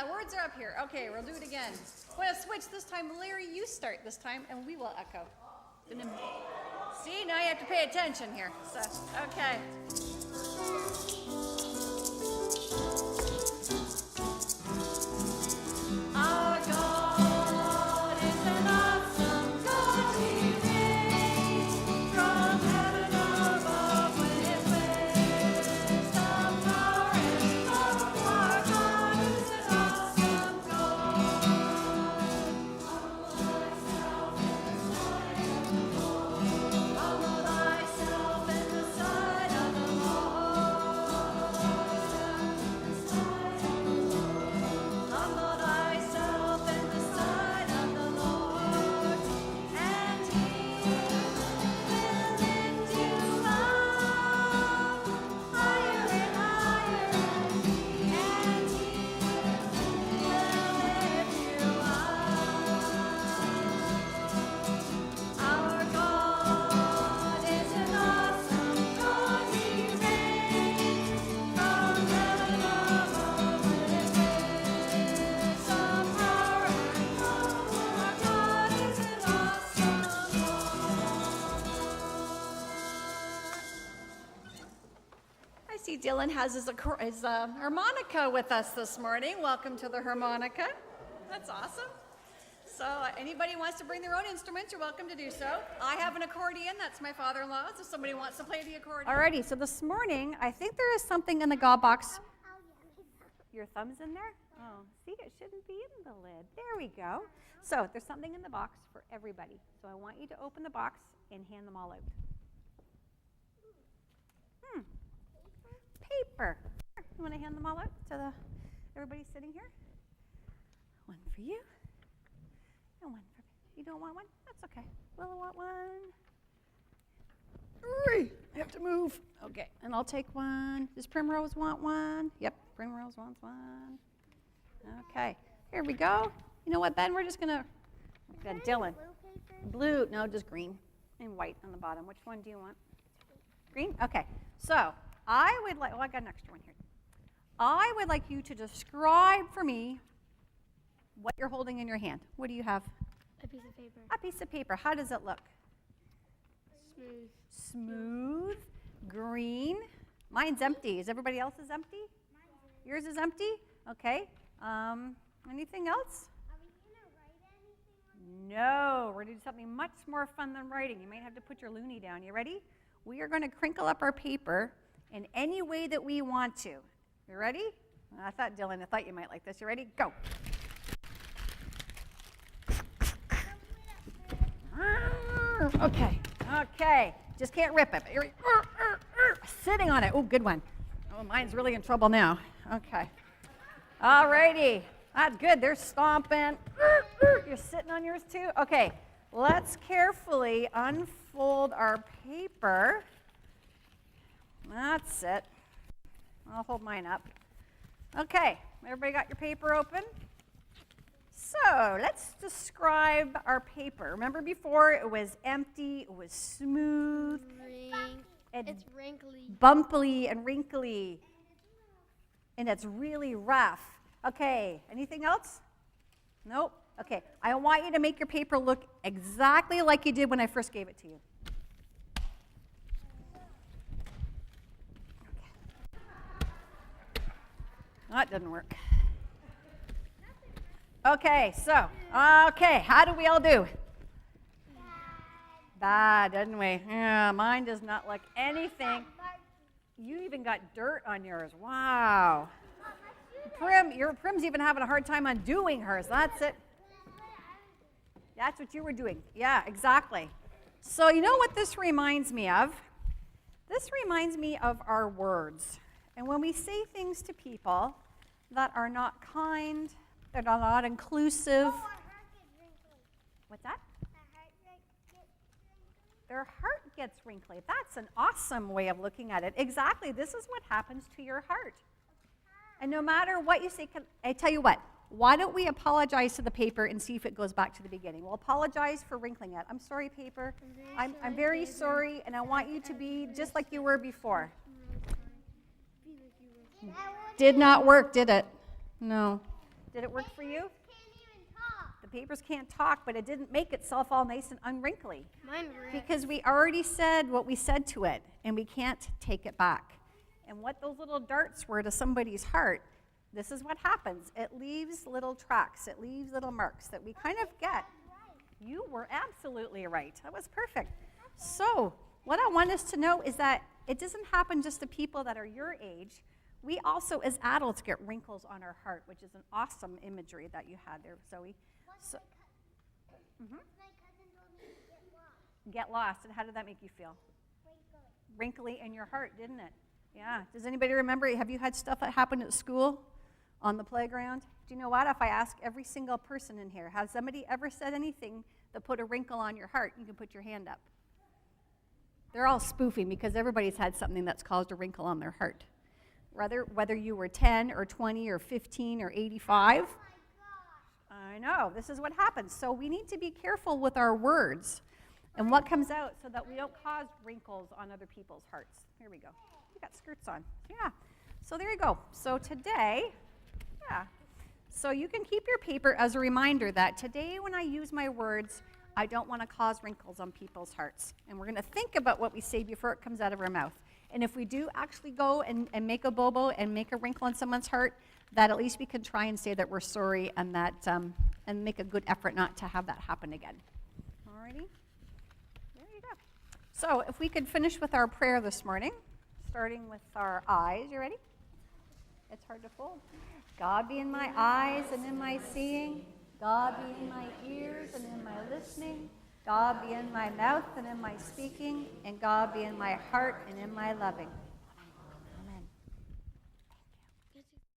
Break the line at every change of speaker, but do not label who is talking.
the words are up here. Okay, we'll do it again. We're going to switch this time. Larry, you start this time, and we will echo. See, now you have to pay attention here. So, okay. Our God is an awesome God. He reigns from heaven above with wisdom, power, and love. Our God is an awesome God. Humble thyself in the sight of the Lord. Humble thyself in the sight of the Lord, and He will lift you up higher and higher, and He will lift you up. Our God is an awesome God. He reigns from heaven above with wisdom, power, and love. Our God is an awesome God. I see Dylan has his harmonica with us this morning. Welcome to the harmonica. That's awesome. So anybody wants to bring their own instruments, you're welcome to do so. I have an accordion. That's my father-in-law's. If somebody wants to play the accordion. Alrighty, so this morning, I think there is something in the God box. Your thumb's in there? Oh, see, it shouldn't be in the lid. There we go. So there's something in the box for everybody. So I want you to open the box and hand them all out. Paper. You want to hand them all out to everybody sitting here? One for you. And one for you. Don't want one? That's okay. Will want one? Hurry! I have to move. Okay, and I'll take one. Does Primrose want one? Yep, Primrose wants one. Okay, here we go. You know what, Ben? We're just gonna. Dylan. Blue? No, just green and white on the bottom. Which one do you want? Green? Okay. So I would like. Oh, I got an extra one here. I would like you to describe for me what you're holding in your hand. What do you have?
A piece of paper.
A piece of paper. How does it look?
Smooth.
Smooth, green. Mine's empty. Is everybody else's empty? Yours is empty? Okay. Anything else?
Are we going to write anything?
No. We're going to do something much more fun than writing. You might have to put your loonie down. You ready? We are going to crinkle up our paper in any way that we want to. You ready? I thought you might like this. You ready? Go. Okay. Just can't rip it. Sitting on it. Oh, good one. Oh, mine's really in trouble now. Okay. All righty. That's good. They're stomping. You're sitting on yours too? Okay. Let's carefully unfold our paper. That's it. I'll hold mine up. Okay. Everybody got your paper open? So let's describe our paper. Remember before it was empty, it was smooth.
It's wrinkly.
Bumpy and wrinkly. And it's really rough. Okay, anything else? Nope. Okay, I want you to make your paper look exactly like you did when I first gave it to you. That didn't work. Okay, how do we all do? Bad, didn't we? Yeah, mine does not look anything. You even got dirt on yours. Wow. Prim's even having a hard time undoing hers. That's it. That's what you were doing. Yeah, exactly. So you know what this reminds me of? This reminds me of our words. And when we say things to people that are not kind, that are not inclusive. What's that? Their heart gets wrinkly. That's an awesome way of looking at it. Exactly. This is what happens to your heart. And no matter what you say, I tell you what, why don't we apologize to the paper and see if it goes back to the beginning? We'll apologize for wrinkling it. I'm sorry, paper. I'm very sorry, and I want you to be just like you were before. Did not work, did it? No. Did it work for you?
Can't even talk.
The papers can't talk, but it didn't make itself all nice and unwrinkly.
Mine ripped.
Because we already said what we said to it, and we can't take it back. And what those little darts were to somebody's heart, this is what happens. It leaves little tracks. It leaves little marks that we kind of get. You were absolutely right. That was perfect. So what I want us to know is that it doesn't happen just to people that are your age. We also, as adults, get wrinkles on our heart, which is an awesome imagery that you had there, Zoe. So,
My cousin told me to
get lost. And how did that make you feel?
wrinkly.
Wrinkly in your heart, didn't it? Yeah. Does anybody remember? Have you had stuff that happened at school, on the playground? Do you know what? If I ask every single person in here, has somebody ever said anything that put a wrinkle on your heart? You can put your hand up. They're all spoofing because everybody's had something that's caused a wrinkle on their heart. Whether you were 10 or 20 or 15 or 85. I know. This is what happens. So we need to be careful with our words and what comes out so that we don't cause wrinkles on other people's hearts. Here we go. We got skirts on. Yeah. So there you go. So today, yeah. So you can keep your paper as a reminder that today when I use my words, I don't want to cause wrinkles on people's hearts. And we're going to think about what we say before it comes out of our mouth. And if we do actually go and make a bobo and make a wrinkle on someone's heart, that at least we can try and say that we're sorry and that and make a good effort not to have that happen again. Alrighty? There you go. So if we could finish with our prayer this morning, starting with our eyes. You ready? It's hard to fold. God be in my eyes and in my seeing. God be in my ears and in my listening. God be in my mouth and in my speaking. And God be in my heart and in my loving.